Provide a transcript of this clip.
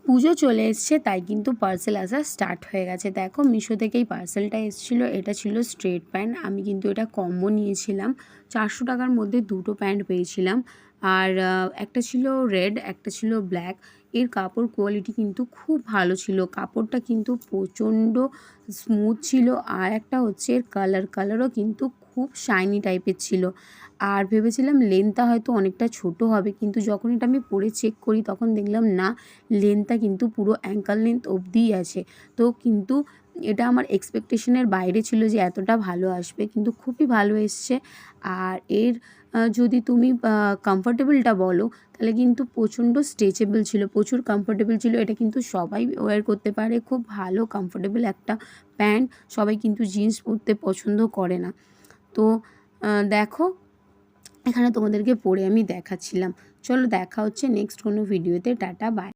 পুজো চলে এসছে, তাই কিন্তু পার্সেল আসা স্টার্ট হয়ে গেছে। দেখো মিশো থেকেই পার্সেলটা এসেছিলো। এটা ছিল স্ট্রেট প্যান্ট। আমি কিন্তু এটা কম্বো নিয়েছিলাম। 400 টাকার মধ্যে দুটো প্যান্ট পেয়েছিলাম। আর একটা ছিল রেড, একটা ছিল ব্ল্যাক। এর কাপড় কোয়ালিটি কিন্তু খুব ভালো ছিল। কাপড়টা কিন্তু প্রচণ্ড স্মুথ ছিল। আর একটা হচ্ছে এর কালারও কিন্তু খুব শাইনি টাইপের ছিল। আর ভেবেছিলাম লেন্থটা হয়তো অনেকটা ছোট হবে, কিন্তু যখন এটা আমি পরে চেক করি তখন দেখলাম না, লেন্থটা কিন্তু পুরো অ্যাঙ্কল লেন্থ অবধিই আছে। তো কিন্তু এটা আমার এক্সপেকটেশনের বাইরে ছিল যে এতটা ভালো আসবে, কিন্তু খুবই ভালো এসছে। আর এর যদি তুমি কমফর্টেবলটা বলো, তাহলে কিন্তু প্রচণ্ড স্ট্রেচেবল ছিল, প্রচুর কমফর্টেবল ছিল। এটা কিন্তু সবাই ওয়্যার করতে পারে, খুব ভালো কমফর্টেবল একটা প্যান্ট। সবাই কিন্তু জিন্স পরতে পছন্দ করে না। তো দেখো, এখানে তোমাদেরকে পরে আমি দেখাচ্ছিলাম। চলো দেখা হচ্ছে নেক্সট কোনো ভিডিওতে। Tata, by.